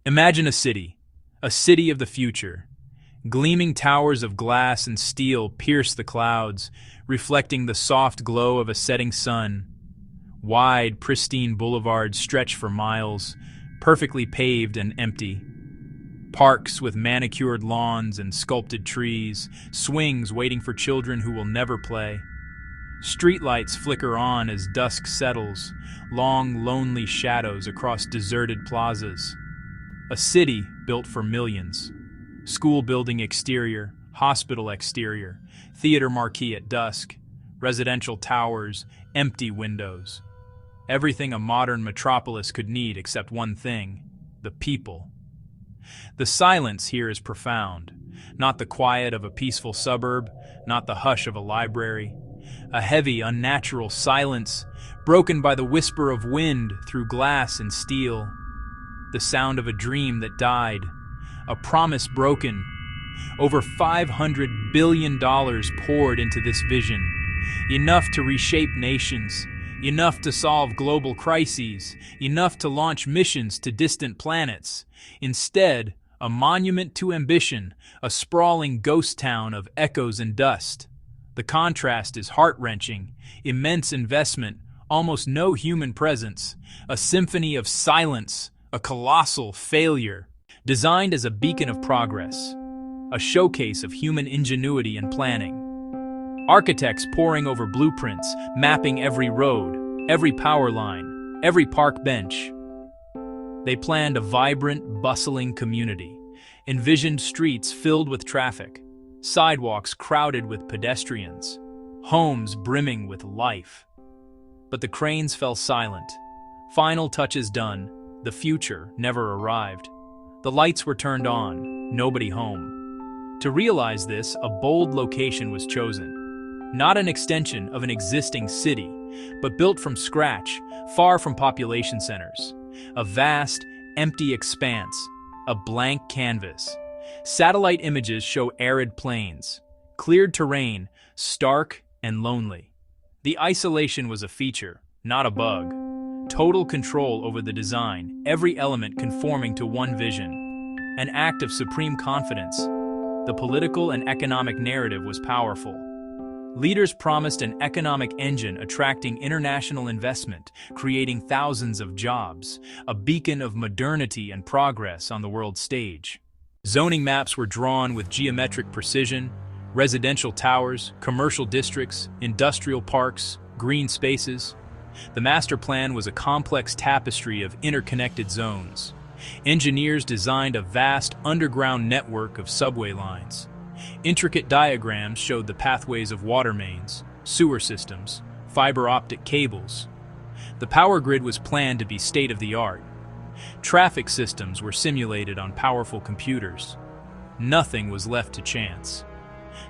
Imagine a city of the future. Gleaming towers of glass and steel pierce the clouds, reflecting the soft glow of a setting sun. Wide, pristine boulevards stretch for miles, perfectly paved and empty. Parks with manicured lawns and sculpted trees, swings waiting for children who will never play. Streetlights flicker on as dusk settles, long, lonely shadows across deserted plazas. A city built for millions. School building exterior, hospital exterior, theater marquee at dusk, residential towers, empty windows. Everything a modern metropolis could need except one thing: the people. The silence here is profound. Not the quiet of a peaceful suburb, not the hush of a library. A heavy, unnatural silence, broken by the whisper of wind through glass and steel. The sound of a dream that died, a promise broken. Over $500 billion poured into this vision, enough to reshape nations, enough to solve global crises, enough to launch missions to distant planets. Instead, a monument to ambition, a sprawling ghost town of echoes and dust. The contrast is heart-wrenching: immense investment, almost no human presence, a symphony of silence, a colossal failure. Designed as a beacon of progress, a showcase of human ingenuity and planning. Architects poring over blueprints, mapping every road, every power line, every park bench. They planned a vibrant, bustling community, envisioned streets filled with traffic, sidewalks crowded with pedestrians, homes brimming with life. But the cranes fell silent. Final touches done, the future never arrived. The lights were turned on, nobody home. To realize this, a bold location was chosen. Not an extension of an existing city, but built from scratch, far from population centers. A vast, empty expanse, a blank canvas. Satellite images show arid plains, cleared terrain, stark and lonely. The isolation was a feature, not a bug. Total control over the design, every element conforming to one vision. An act of supreme confidence. The political and economic narrative was powerful. Leaders promised an economic engine attracting international investment, creating thousands of jobs, a beacon of modernity and progress on the world stage. Zoning maps were drawn with geometric precision: residential towers, commercial districts, industrial parks, green spaces. The master plan was a complex tapestry of interconnected zones. Engineers designed a vast underground network of subway lines. Intricate diagrams showed the pathways of water mains, sewer systems, fiber optic cables. The power grid was planned to be state-of-the-art. Traffic systems were simulated on powerful computers. Nothing was left to chance.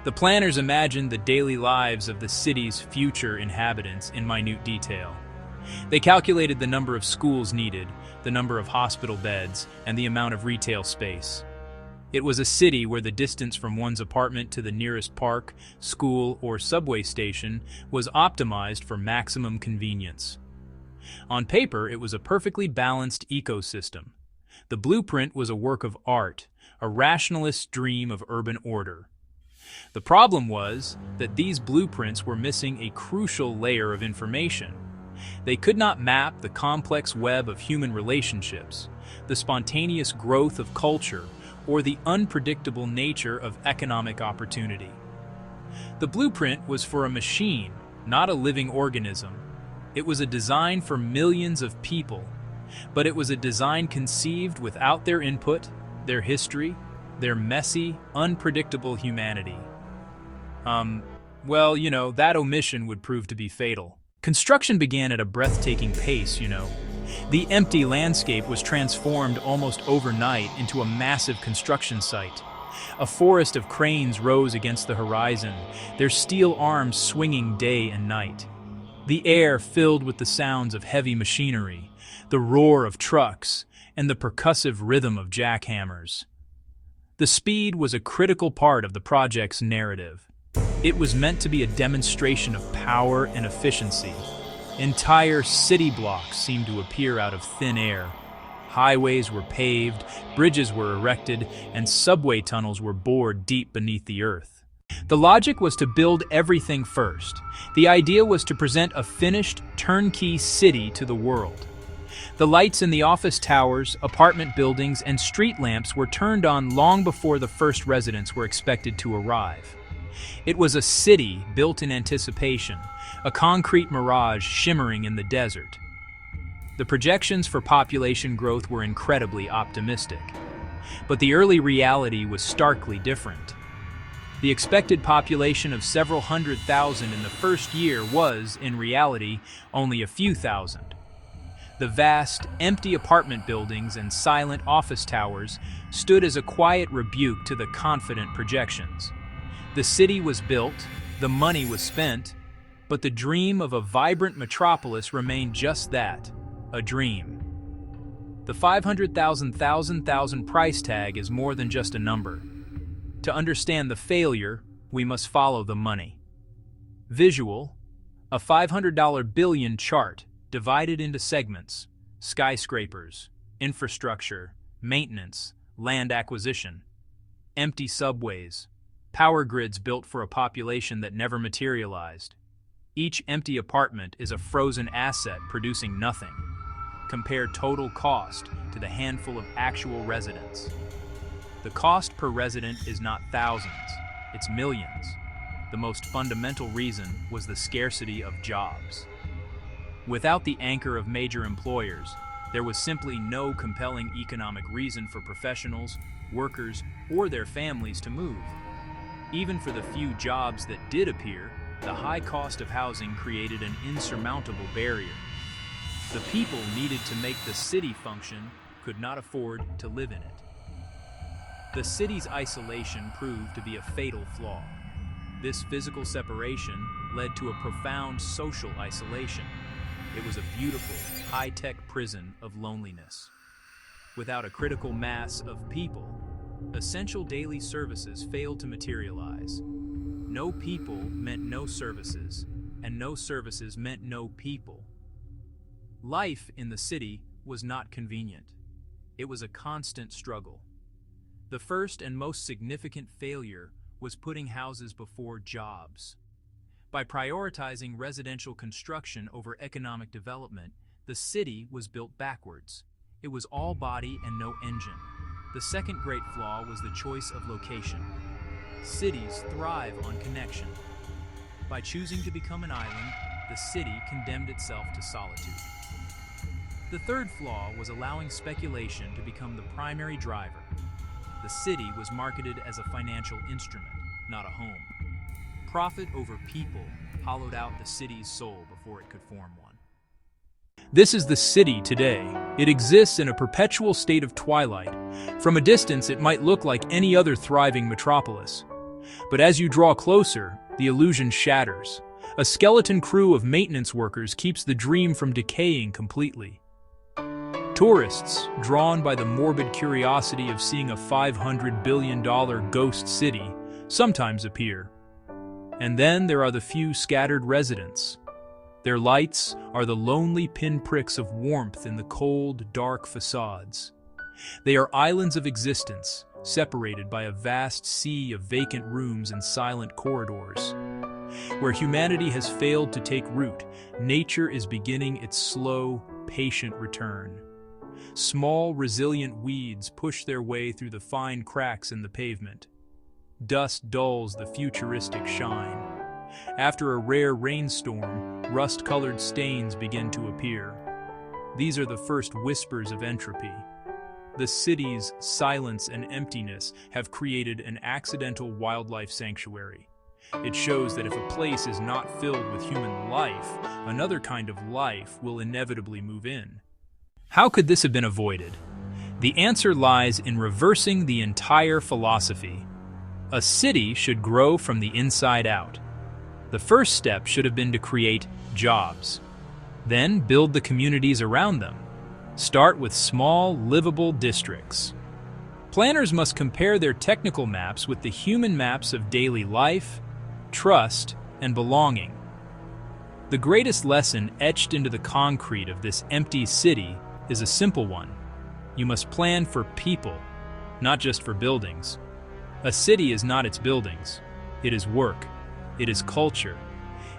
The planners imagined the daily lives of the city's future inhabitants in minute detail. They calculated the number of schools needed, the number of hospital beds, and the amount of retail space. It was a city where the distance from one's apartment to the nearest park, school, or subway station was optimized for maximum convenience. On paper, it was a perfectly balanced ecosystem. The blueprint was a work of art, a rationalist's dream of urban order. The problem was that these blueprints were missing a crucial layer of information. They could not map the complex web of human relationships, the spontaneous growth of culture, or the unpredictable nature of economic opportunity. The blueprint was for a machine, not a living organism. It was a design for millions of people, but it was a design conceived without their input, their history, their messy, unpredictable humanity. That omission would prove to be fatal. Construction began at a breathtaking pace. The empty landscape was transformed almost overnight into a massive construction site. A forest of cranes rose against the horizon, their steel arms swinging day and night. The air filled with the sounds of heavy machinery, the roar of trucks, and the percussive rhythm of jackhammers. The speed was a critical part of the project's narrative. It was meant to be a demonstration of power and efficiency. Entire city blocks seemed to appear out of thin air. Highways were paved, bridges were erected, and subway tunnels were bored deep beneath the earth. The logic was to build everything first. The idea was to present a finished, turnkey city to the world. The lights in the office towers, apartment buildings, and street lamps were turned on long before the first residents were expected to arrive. It was a city built in anticipation, a concrete mirage shimmering in the desert. The projections for population growth were incredibly optimistic, but the early reality was starkly different. The expected population of several 100,000 in the first year was, in reality, only a few thousand. The vast, empty apartment buildings and silent office towers stood as a quiet rebuke to the confident projections. The city was built, the money was spent, but the dream of a vibrant metropolis remained just that, a dream. The 500,000 price tag is more than just a number. To understand the failure, we must follow the money. Visual, a $500 billion chart divided into segments: skyscrapers, infrastructure, maintenance, land acquisition, empty subways, power grids built for a population that never materialized. Each empty apartment is a frozen asset producing nothing. Compare total cost to the handful of actual residents. The cost per resident is not thousands, it's millions. The most fundamental reason was the scarcity of jobs. Without the anchor of major employers, there was simply no compelling economic reason for professionals, workers, or their families to move. Even for the few jobs that did appear, the high cost of housing created an insurmountable barrier. The people needed to make the city function could not afford to live in it. The city's isolation proved to be a fatal flaw. This physical separation led to a profound social isolation. It was a beautiful, high-tech prison of loneliness. Without a critical mass of people, essential daily services failed to materialize. No people meant no services, and no services meant no people. Life in the city was not convenient. It was a constant struggle. The first and most significant failure was putting houses before jobs. By prioritizing residential construction over economic development, the city was built backwards. It was all body and no engine. The second great flaw was the choice of location. Cities thrive on connection. By choosing to become an island, the city condemned itself to solitude. The third flaw was allowing speculation to become the primary driver. The city was marketed as a financial instrument, not a home. Profit over people hollowed out the city's soul before it could form one. This is the city today. It exists in a perpetual state of twilight. From a distance, it might look like any other thriving metropolis. But as you draw closer, the illusion shatters. A skeleton crew of maintenance workers keeps the dream from decaying completely. Tourists, drawn by the morbid curiosity of seeing a $500 billion ghost city, sometimes appear. And then there are the few scattered residents. Their lights are the lonely pinpricks of warmth in the cold, dark facades. They are islands of existence, separated by a vast sea of vacant rooms and silent corridors. Where humanity has failed to take root, nature is beginning its slow, patient return. Small, resilient weeds push their way through the fine cracks in the pavement. Dust dulls the futuristic shine. After a rare rainstorm, rust-colored stains begin to appear. These are the first whispers of entropy. The city's silence and emptiness have created an accidental wildlife sanctuary. It shows that if a place is not filled with human life, another kind of life will inevitably move in. How could this have been avoided? The answer lies in reversing the entire philosophy. A city should grow from the inside out. The first step should have been to create jobs. Then build the communities around them. Start with small, livable districts. Planners must compare their technical maps with the human maps of daily life, trust, and belonging. The greatest lesson etched into the concrete of this empty city is a simple one. You must plan for people, not just for buildings. A city is not its buildings. It is work. It is culture.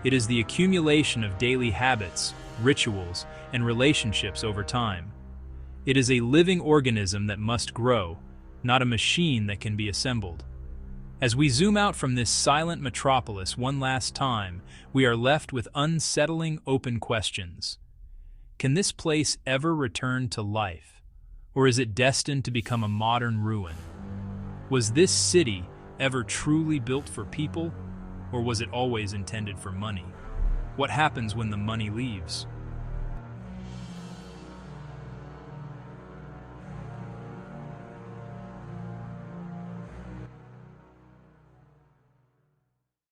It is the accumulation of daily habits, rituals, and relationships over time. It is a living organism that must grow, not a machine that can be assembled. As we zoom out from this silent metropolis one last time, we are left with unsettling open questions. Can this place ever return to life? Or is it destined to become a modern ruin? Was this city ever truly built for people? Or was it always intended for money? What happens when the money leaves?